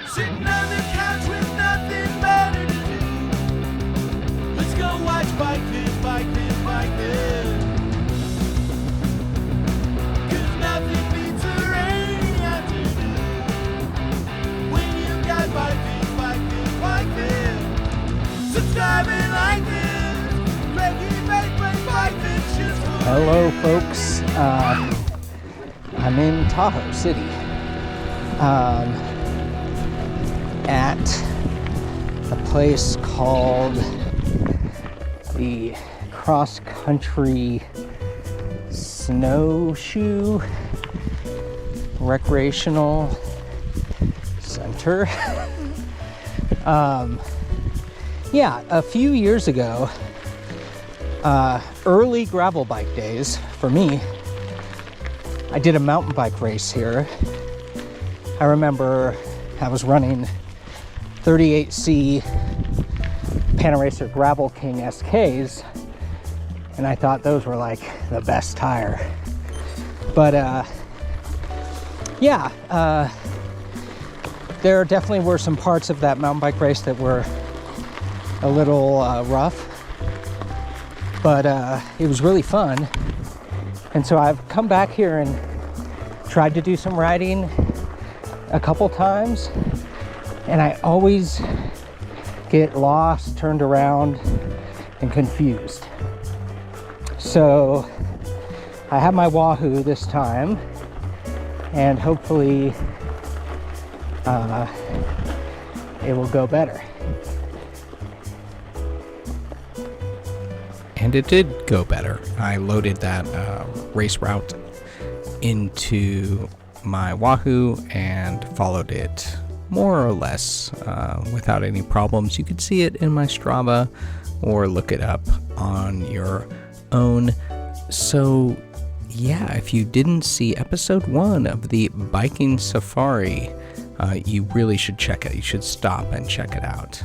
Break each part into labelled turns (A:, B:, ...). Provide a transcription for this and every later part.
A: Sitting on the couch with nothing better to do. Let's go watch BIKEVIDS, BIKEVIDS, BIKEVIDS. 'Cause nothing beats a rainy afternoon. When you got BIKEVIDS, BIKEVIDS, BIKEVIDS. Subscribe and like this. Reggie, BIKEVIDS just for
B: Hello, folks. I'm in Tahoe City at a place called the Cross Country Snowshoe Recreational Center. Yeah, a few years ago, early gravel bike days for me, I did a mountain bike race here. I remember I was running 38C Panaracer Gravel King SKs, and I thought those were like the best tire. But there definitely were some parts of that mountain bike race that were a little rough, but it was really fun. And so I've come back here and tried to do some riding a couple times, and I always get lost, turned around, and confused. So I have my Wahoo this time, and hopefully it will go better.
C: And it did go better. I loaded that race route into my Wahoo and followed it more or less without any problems. You could see it in my Strava or look it up on your own. So yeah, if you didn't see episode 1 of the biking safari, you really should check it. You should stop and check it out.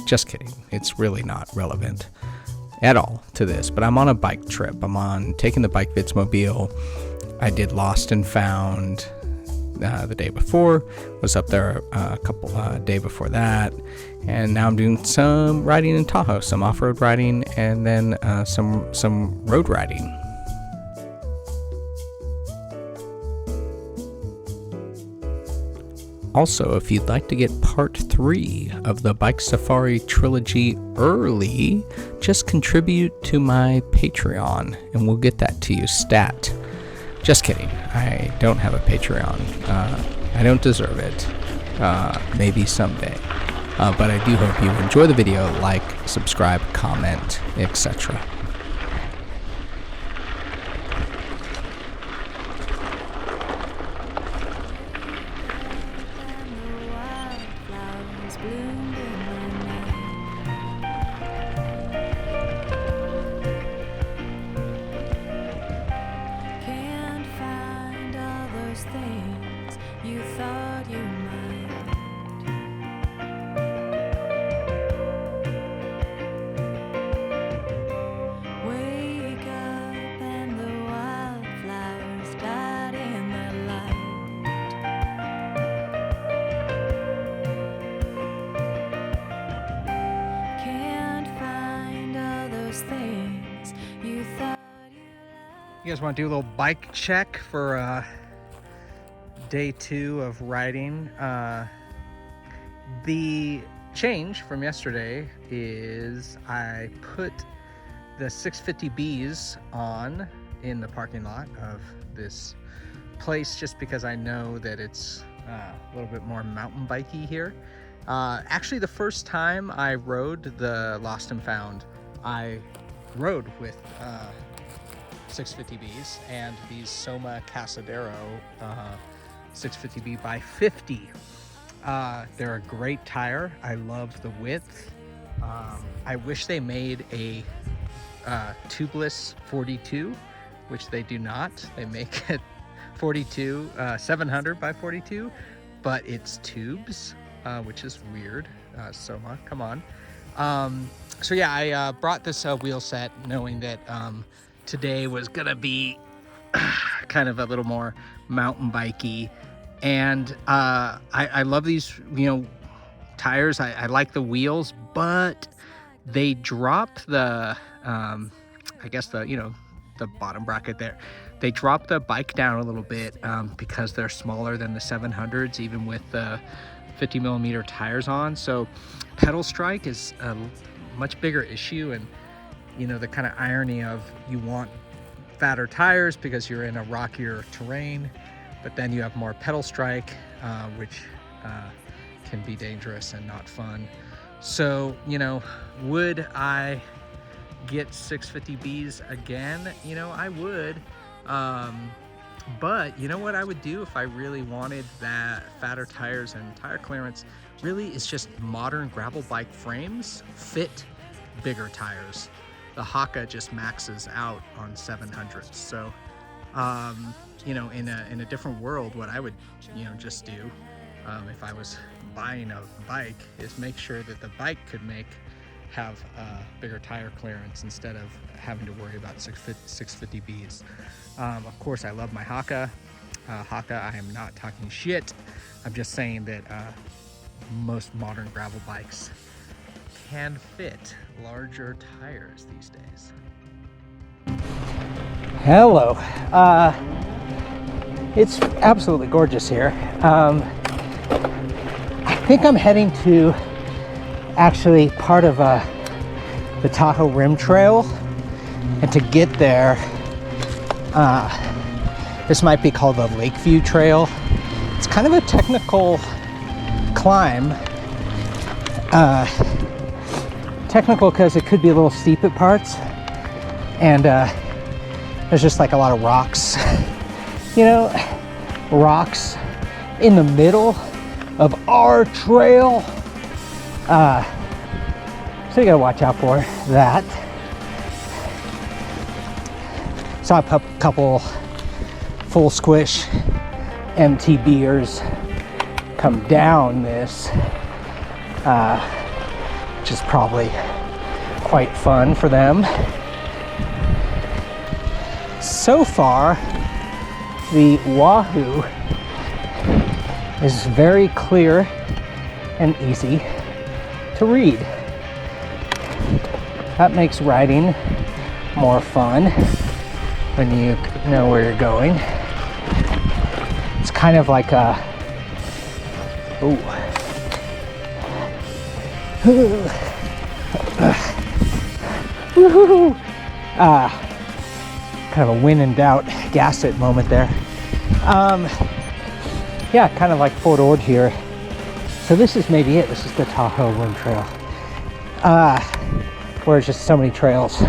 C: Just kidding. It's really not relevant at all to this, but I'm on a bike trip. I'm taking the BIKEVIDS mobile. I did Lost and Found the day before, was up there a couple day before that, and now I'm doing some riding in Tahoe, some off-road riding, and then some road riding. Also, if you'd like to get part 3 of the Bike Safari trilogy early, just contribute to my Patreon and we'll get that to you stat. Just kidding. I don't have a Patreon. I don't deserve it. Maybe someday. But I do hope you enjoy the video, like, subscribe, comment, etc.
A: things you thought you might. Wake up and the wildflowers died in the light. Can't find all those things you thought you liked.
B: You guys want to do a little bike check for day 2 of riding? The change from yesterday is I put the 650Bs on in the parking lot of this place just because I know that it's a little bit more mountain bikey here. Actually, the first time I rode the Lost and Found, I rode with 650Bs and these Soma Casadero 650B by 50. They're a great tire. I love the width. I wish they made a tubeless 42, which they do not. They make it 42, 700 by 42, but it's tubes, which is weird. Soma, come on. So yeah, I brought this wheel set knowing that today was gonna be kind of a little more mountain bikey.
C: And I love these, tires. I like the wheels, but they drop the, I guess the bottom bracket there. They drop the bike down a little bit because they're smaller than the 700s, even with the 50 millimeter tires on. So pedal strike is a much bigger issue, and the kind of irony of you want fatter tires because you're in a rockier terrain, but then you have more pedal strike, which can be dangerous and not fun. So would I get 650Bs again? I would, but what I would do if I really wanted that fatter tires and tire clearance really is just modern gravel bike frames fit bigger tires. The Haka just maxes out on 700s. So in a different world, what I would just do if I was buying a bike is make sure that the bike could have bigger tire clearance instead of having to worry about 650Bs. Of course, I love my Haka. I am not talking shit. I'm just saying that most modern gravel bikes can fit larger tires these days.
B: Hello. It's absolutely gorgeous here. I think I'm heading to actually part of the Tahoe Rim Trail, and to get there, this might be called the Lakeview Trail. It's kind of a technical climb. Technical because it could be a little steep at parts, and there's just like a lot of rocks, rocks in the middle of our trail. So you gotta watch out for that. Saw a couple full squish MTBers come down this, which is probably quite fun for them. So far, the Wahoo is very clear and easy to read. That makes riding more fun when you know where you're going. It's kind of like a kind of a when in doubt gas it moment there. Yeah, kind of like Portola here. So this is maybe it. This is the Tahoe Rim Trail, where it's just so many trails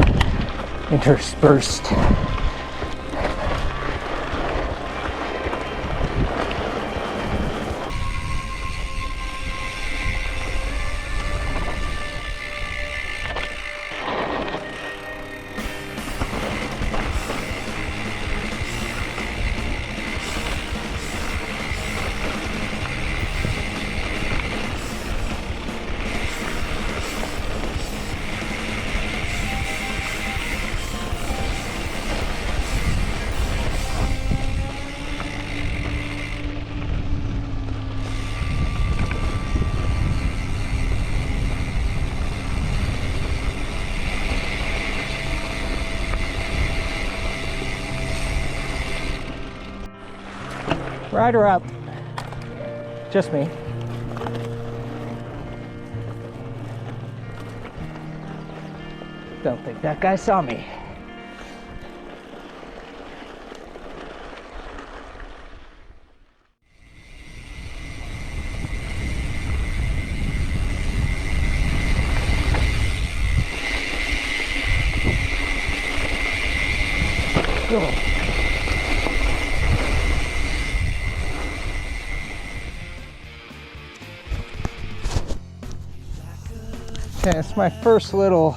B: interspersed. Rider up. Just me. Don't think that guy saw me. Cool. Okay, it's my first little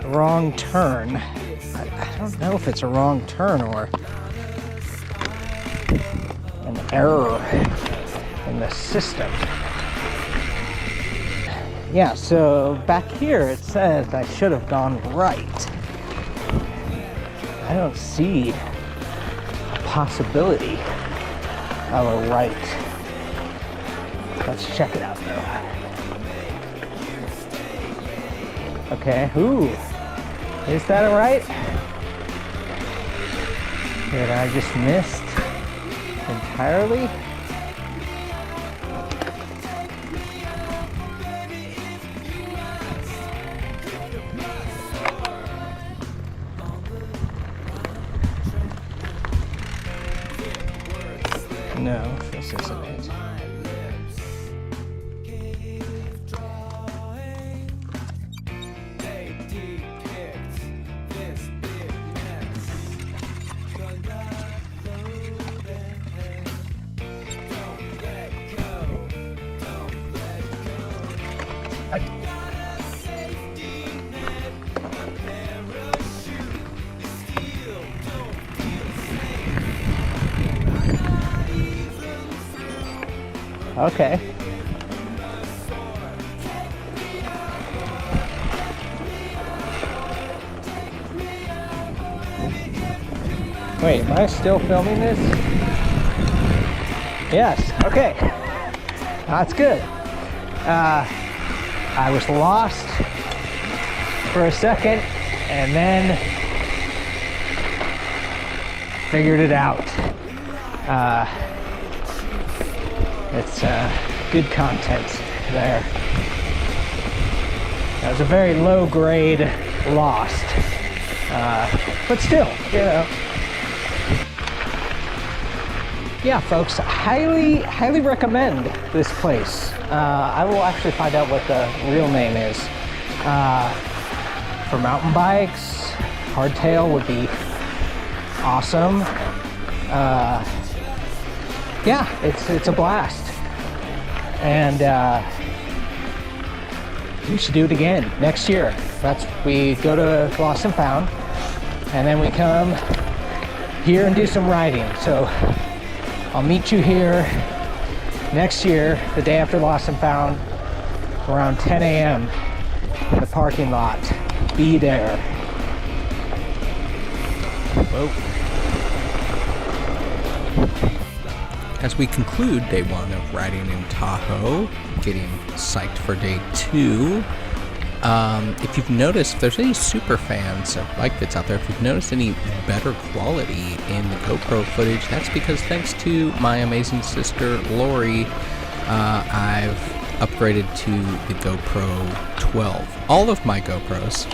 B: wrong turn. I don't know if it's a wrong turn or an error in the system. Yeah, so back here it says I should have gone right. I don't see a possibility Oh, right. Let's check it out though. Okay, ooh. Is that a right? That I just missed entirely? No, this isn't it. Okay. Wait, am I still filming this? Yes, okay. That's good. I was lost for a second and then figured it out. It's good content there. That was a very low grade lost, but still, you know. Yeah, folks, highly recommend this place. I will actually find out what the real name is. For mountain bikes, hardtail would be awesome. Yeah, it's a blast, and we should do it again next year. We go to Lost and Found, and then we come here and do some riding. So I'll meet you here next year, the day after Lost and Found, around 10 a.m. in the parking lot. Be there. Whoa.
C: As we conclude day one of riding in Tahoe, getting psyched for day two, if you've noticed, if there's any super fans of BIKEVIDS out there, if you've noticed any better quality in the GoPro footage, that's because thanks to my amazing sister, Lori, I've upgraded to the GoPro 12. All of my GoPros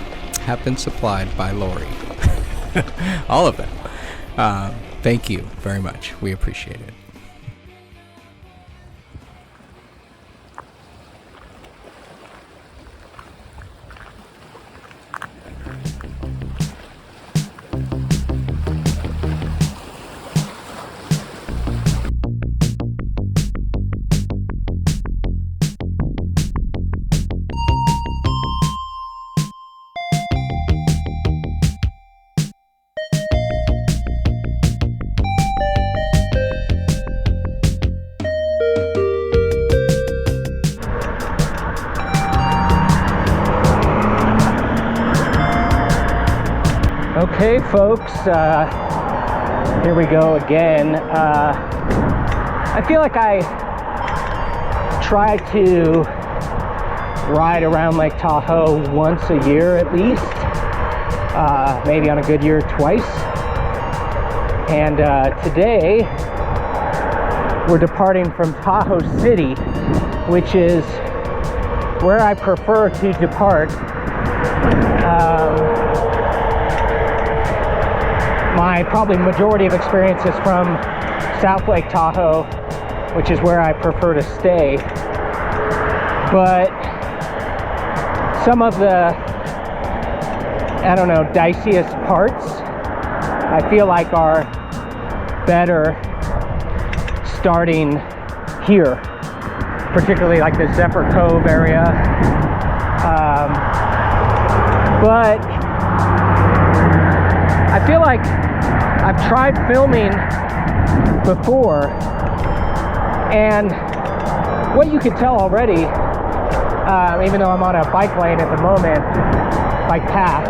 C: have been supplied by Lori. All of them. Thank you very much. We appreciate it.
B: Okay, folks, here we go again. I feel like I try to ride around Lake Tahoe once a year at least, maybe on a good year twice. And today we're departing from Tahoe City, which is where I prefer to depart. My probably majority of experience is from South Lake Tahoe, which is where I prefer to stay. But some of the, I don't know, diciest parts, I feel like are better starting here, particularly like the Zephyr Cove area. But I feel like I've tried filming before, and what you can tell already, even though I'm on a bike lane at the moment, bike path,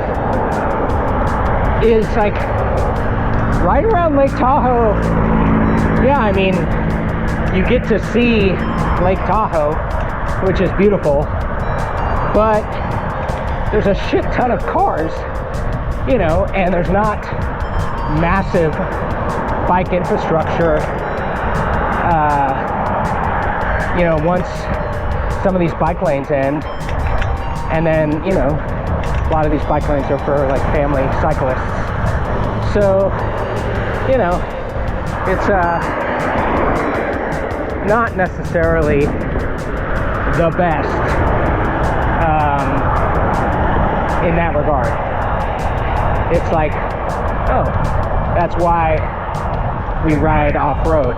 B: is like right around Lake Tahoe. Yeah, I mean, you get to see Lake Tahoe, which is beautiful, but there's a shit ton of cars, you know, and there's not massive bike infrastructure. You know, once some of these bike lanes end, and then, you know, a lot of these bike lanes are for like family cyclists. So, you know, it's not necessarily the best in that regard. It's like, oh, that's why we ride off-road.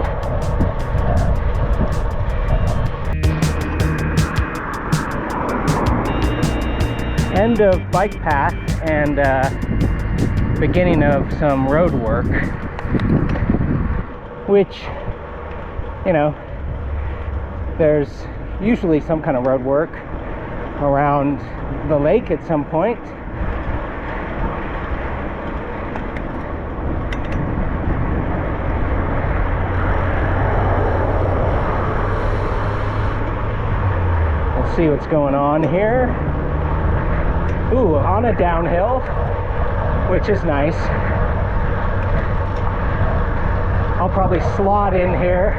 B: End of bike path and beginning of some road work, which, you know, there's usually some kind of road work around the lake at some point. Let's see what's going on here. Ooh, on a downhill, which is nice. I'll probably slot in here.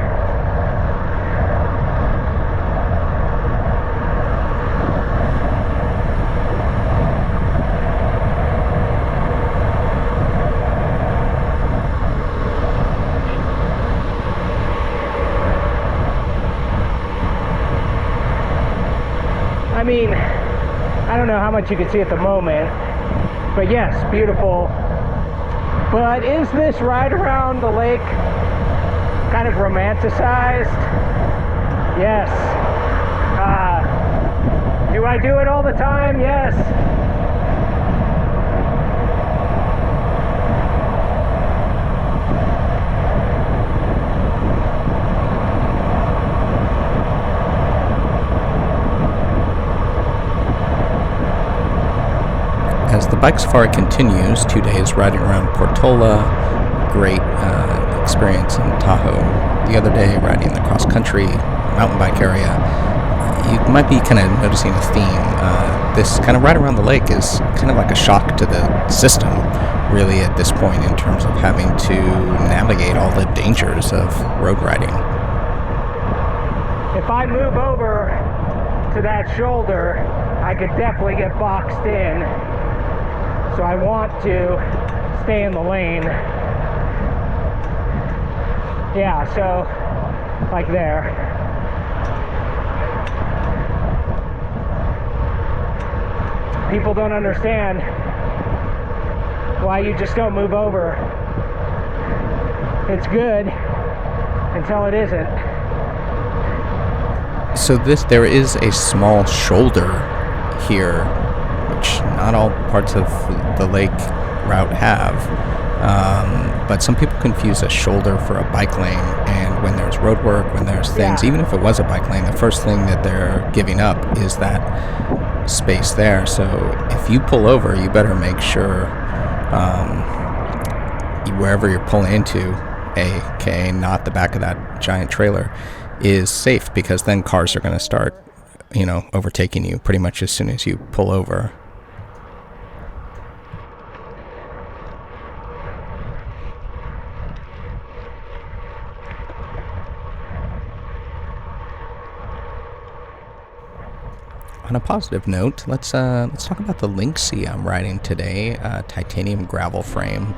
B: I mean, I don't know how much you can see at the moment, but yes, beautiful. But is this ride around the lake kind of romanticized? Yes. Do I do it all the time? Yes.
C: As the bike safari continues, 2 days riding around Portola, great experience in Tahoe. The other day, riding the cross-country mountain bike area, you might be kind of noticing a theme. This kind of ride around the lake is kind of like a shock to the system, really, at this point, in terms of having to navigate all the dangers of road riding.
B: If I move over to that shoulder, I could definitely get boxed in. So I want to stay in the lane. Yeah, so like there. People don't understand why you just don't move over. It's good until it isn't.
C: So there is a small shoulder here, which not all parts of the lake route have, but some people confuse a shoulder for a bike lane, and when there's road work, when there's things, even if it was a bike lane, the first thing that they're giving up is that space there. So if you pull over, you better make sure wherever you're pulling into, aka not the back of that giant trailer, is safe, because then cars are going to start, you know, overtaking you pretty much as soon as you pull over. On a positive note, let's talk about the Linksy I'm riding today, titanium gravel frame.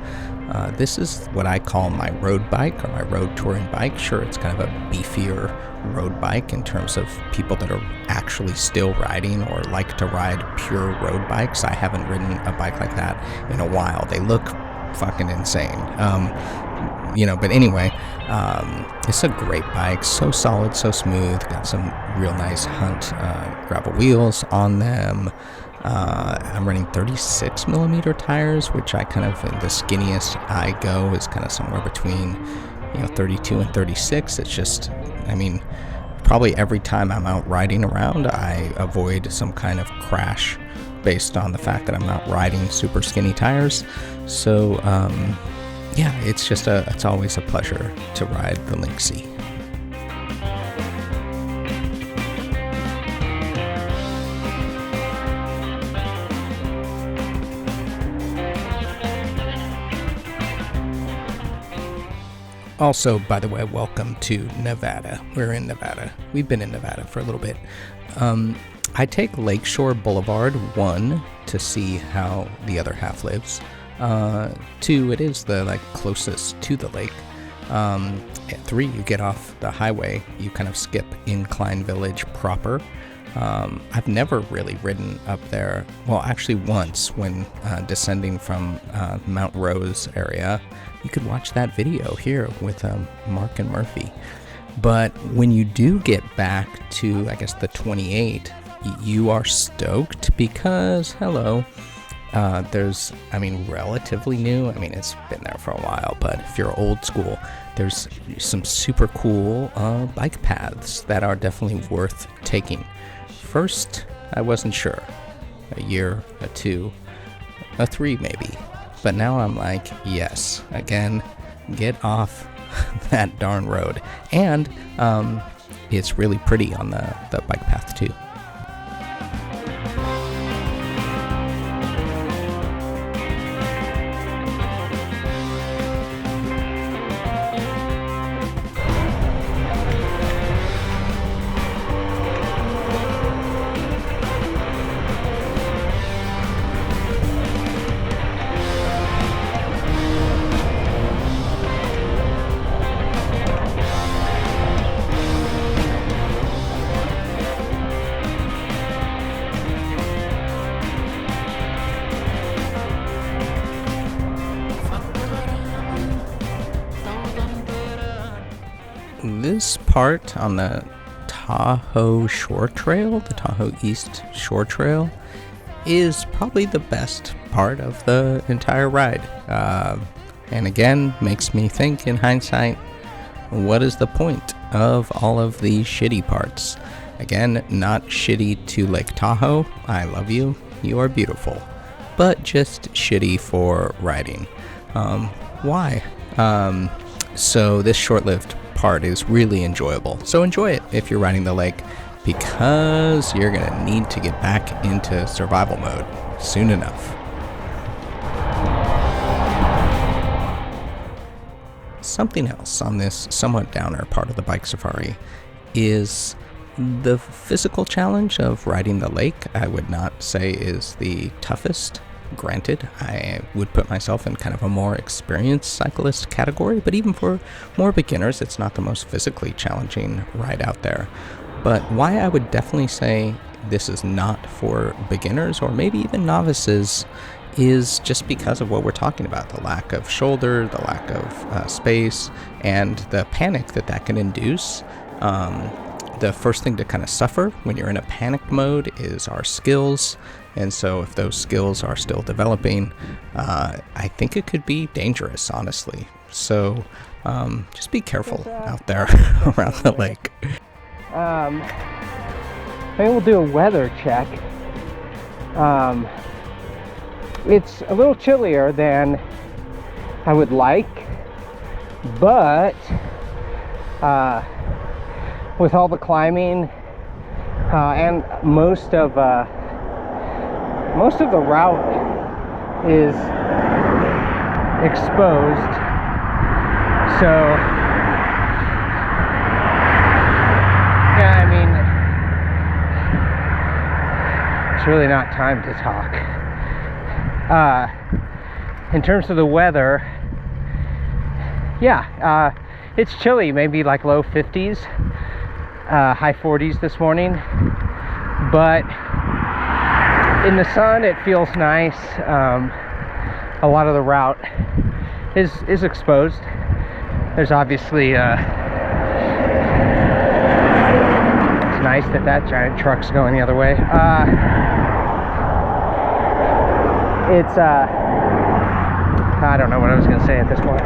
C: This is what I call my road bike, or my road touring bike. Sure, it's kind of a beefier road bike in terms of people that are actually still riding or like to ride pure road bikes. I haven't ridden a bike like that in a while. They look fucking insane. But anyway, it's a great bike, so solid, so smooth, got some real nice Hunt gravel wheels on them. I'm running 36 millimeter tires, which I kind of, the skinniest I go is kind of somewhere between, 32 and 36. It's just, probably every time I'm out riding around, I avoid some kind of crash based on the fact that I'm not riding super skinny tires. So, it's always a pleasure to ride the Linksy. Also, by the way, welcome to Nevada. We're in Nevada. We've been in Nevada for a little bit. I take Lakeshore Boulevard, 1, to see how the other half lives. 2, it is the closest to the lake. 3, you get off the highway. You kind of skip Incline Village proper. I've never really ridden up there. Well, actually once when descending from Mount Rose area. You could watch that video here with Mark and Murphy. But when you do get back to, I guess, the 28, you are stoked because, hello, there's, relatively new. It's been there for a while, but if you're old school, there's some super cool bike paths that are definitely worth taking. First, I wasn't sure. A year, a 2, a 3 maybe. But now I'm like, yes, again, get off that darn road. And it's really pretty on the bike path too. This part on the Tahoe Shore Trail, the Tahoe East Shore Trail, is probably the best part of the entire ride. And again, makes me think in hindsight, what is the point of all of these shitty parts? Again, not shitty to Lake Tahoe. I love you. You are beautiful. But just shitty for riding. Why? So this short-lived part is really enjoyable. So enjoy it if you're riding the lake, because you're going to need to get back into survival mode soon enough. Something else on this somewhat downer part of the bike safari is the physical challenge of riding the lake. I would not say is the toughest. Granted, I would put myself in kind of a more experienced cyclist category, but even for more beginners, it's not the most physically challenging ride out there. But why I would definitely say this is not for beginners or maybe even novices is just because of what we're talking about, the lack of shoulder, the lack of space, and the panic that can induce. The first thing to kind of suffer when you're in a panic mode is our skills. And so if those skills are still developing, I think it could be dangerous, honestly. So just be careful out there around the lake.
B: Maybe we'll do a weather check. It's a little chillier than I would like, but with all the climbing and most of the route is exposed, so yeah, it's really not time to talk. In terms of the weather, yeah, it's chilly, maybe like low 50s, high 40s this morning, but in the sun it feels nice. A lot of the route is exposed. There's obviously it's nice that giant truck's going the other way. It's I don't know what I was gonna say at this point.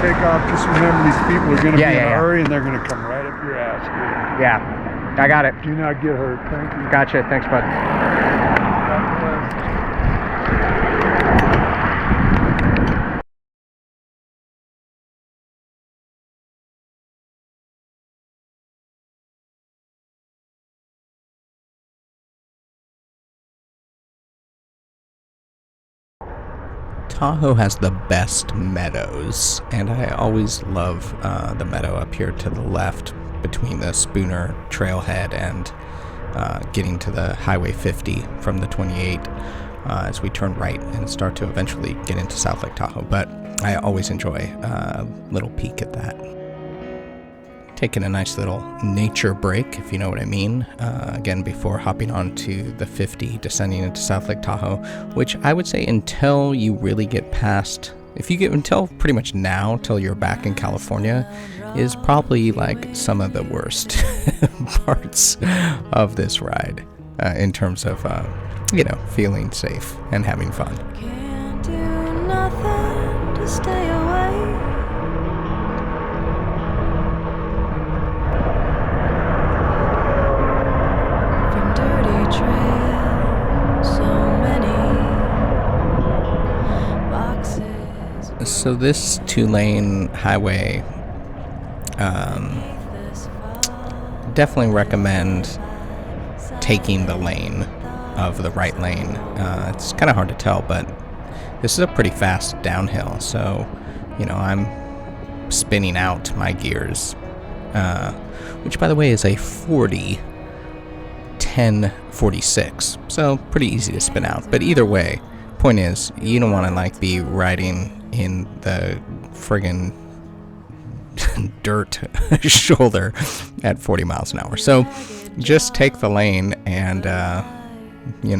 D: Take off. Just remember, these people are going to be in a hurry, and they're going to come right up your ass.
B: Yeah, I got it.
D: Do not get hurt. Thank you.
B: Gotcha. Thanks, bud.
C: Tahoe has the best meadows, and I always love the meadow up here to the left between the Spooner trailhead and getting to the Highway 50 from the 28 as we turn right and start to eventually get into South Lake Tahoe. But I always enjoy a little peek at that. Taking a nice little nature break, if you know what I mean, again, before hopping on to the 50, descending into South Lake Tahoe, which I would say until you really get past, until pretty much now, till you're back in California, is probably like some of the worst parts of this ride in terms of, feeling safe and having fun.
A: Can't do nothing to stay away.
C: So this 2-lane highway, definitely recommend taking the lane of the right lane. It's kind of hard to tell, but this is a pretty fast downhill, so I'm spinning out my gears, which by the way is a 40-10-46, so pretty easy to spin out. But either way, point is, you don't want to be riding in the friggin' dirt shoulder at 40 miles an hour. So just take the lane and you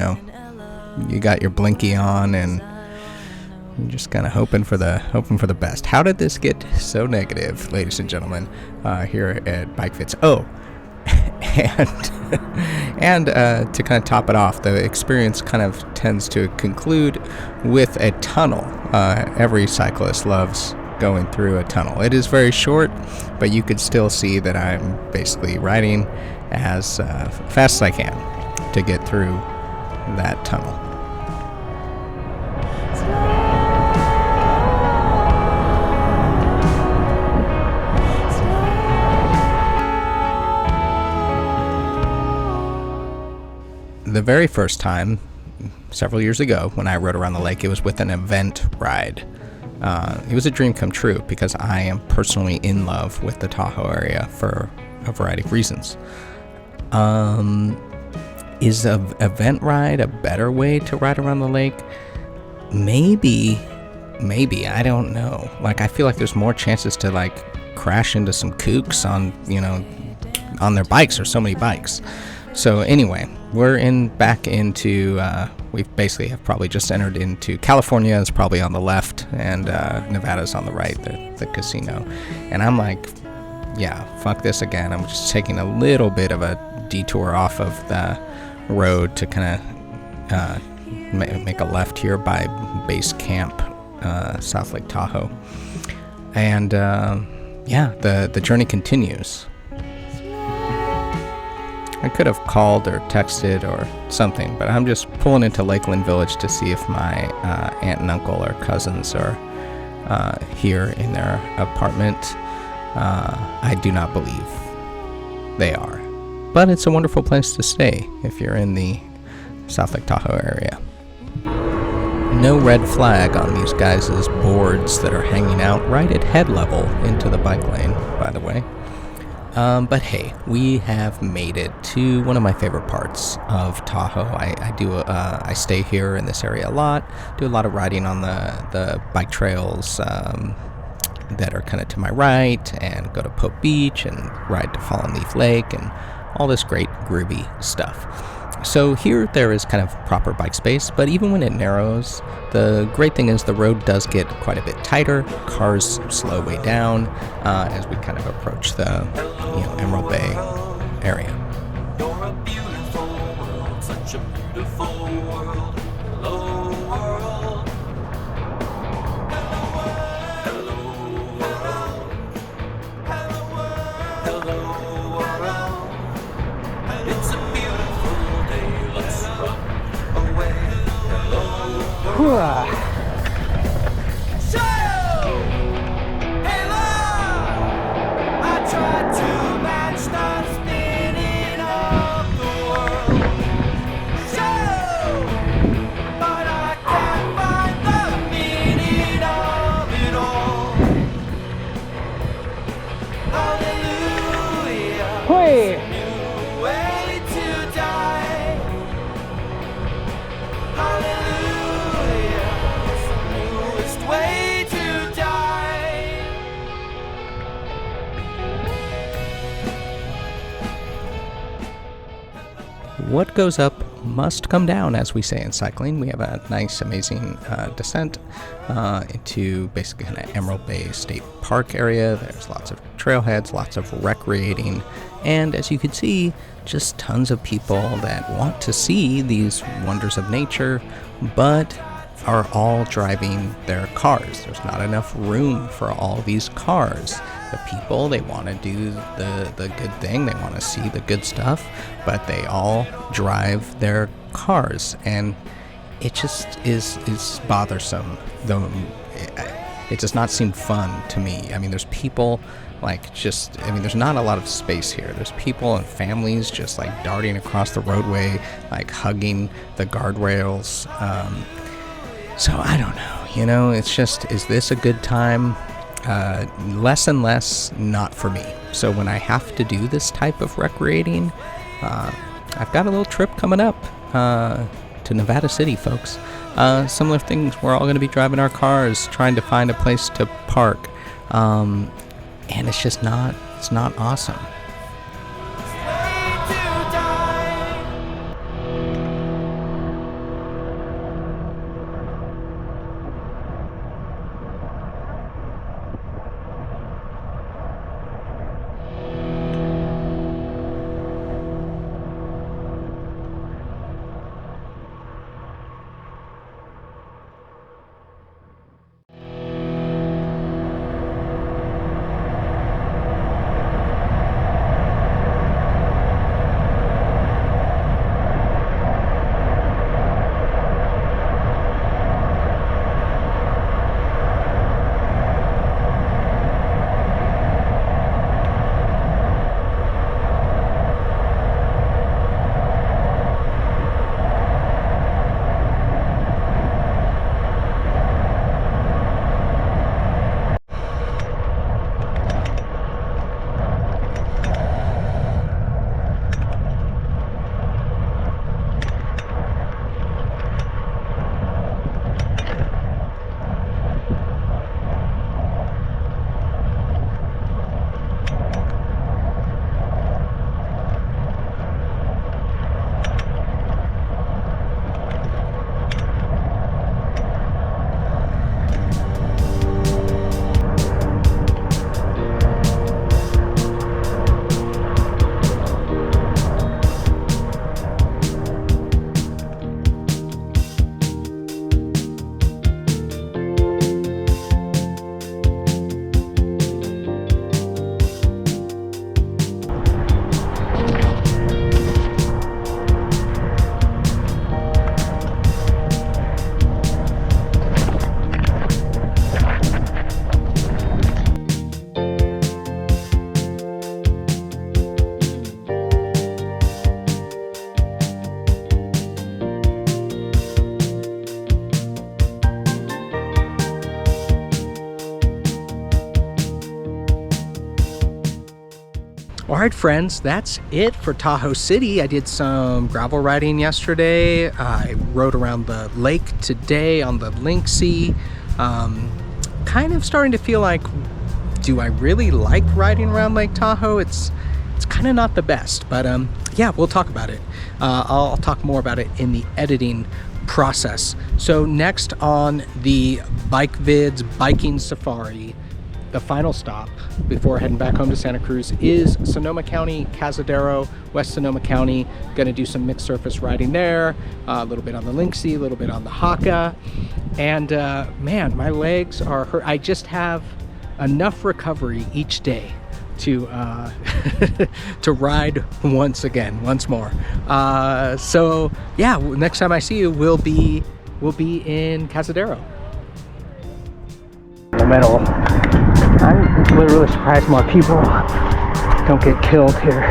C: got your blinky on and you're just kind of hoping for the best. How did this get so negative, ladies and gentlemen, here at BIKEVIDS? Oh, and to kind of top it off, the experience kind of tends to conclude with a tunnel. Every cyclist loves going through a tunnel. It is very short, but you could still see that I'm basically riding as fast as I can to get through that tunnel. The very first time, several years ago, when I rode around the lake, it was with an event ride. It was a dream come true because I am personally in love with the Tahoe area for a variety of reasons. Is an event ride a better way to ride around the lake? Maybe, I don't know. I feel like there's more chances to crash into some kooks on their bikes. There's so many bikes. So anyway, we're back into, we basically have probably just entered into California is probably on the left, and Nevada's on the right, the casino. And I'm like, yeah, fuck this again. I'm just taking a little bit of a detour off of the road to kind of make a left here by base camp, South Lake Tahoe. And the journey continues. I could have called or texted or something, but I'm just pulling into Lakeland Village to see if my aunt and uncle or cousins are here in their apartment. I do not believe they are, but it's a wonderful place to stay if you're in the South Lake Tahoe area. No red flag on these guys' boards that are hanging out right at head level into the bike lane, by the way. But hey, we have made it to one of my favorite parts of Tahoe. I stay here in this area a lot, do a lot of riding on the bike trails that are kind of to my right, and go to Pope Beach and ride to Fallen Leaf Lake and all this great groovy stuff. So here there is kind of proper bike space, but even when it narrows, the great thing is the road does get quite a bit tighter. Cars slow way down as we kind of approach the Emerald Bay area.
A: You're a beautiful world, such a beautiful world. Hello world. Hello world. Hello world. Hello world. It's a beautiful day. Let's run away. Hello world.
B: Whee!
A: New way to die. Hallelujah. It's the newest way to die.
C: What goes up must come down, as we say in cycling. We have a nice, amazing descent into basically kind of Emerald Bay State Park area. There's lots of trailheads, lots of recreating, and as you can see, just tons of people that want to see these wonders of nature, but are all driving their cars. There's not enough room for all these cars. The people, they want to do the good thing, they want to see the good stuff, but they all drive their cars, and it just is bothersome. Though it does not seem fun to me. I mean, there's people there's not a lot of space here. There's people and families just like darting across the roadway, like hugging the guardrails. So I don't know, it's just, is this a good time? Less and less not for me. So when I have to do this type of recreating, I've got a little trip coming up to Nevada City, folks. Similar things, we're all going to be driving our cars, trying to find a place to park, and it's just not awesome.
B: All right, friends, that's it for Tahoe City. I did some gravel riding yesterday. I rode around the lake today on the Linksea. Kind of starting to feel like, do I really like riding around Lake Tahoe? It's kind of not the best, but yeah, we'll talk about it. I'll talk more about it in the editing process. So next on the BIKEVIDS biking safari, the final stop before heading back home to Santa Cruz is Sonoma County, Cazadero, West Sonoma County. Gonna do some mixed surface riding there, a little bit on the Linksea, a little bit on the Haka, and man, my legs are hurt. I just have enough recovery each day to to ride once more. So yeah, next time I see you, we'll be in Cazadero. I'm literally surprised more people don't get killed here.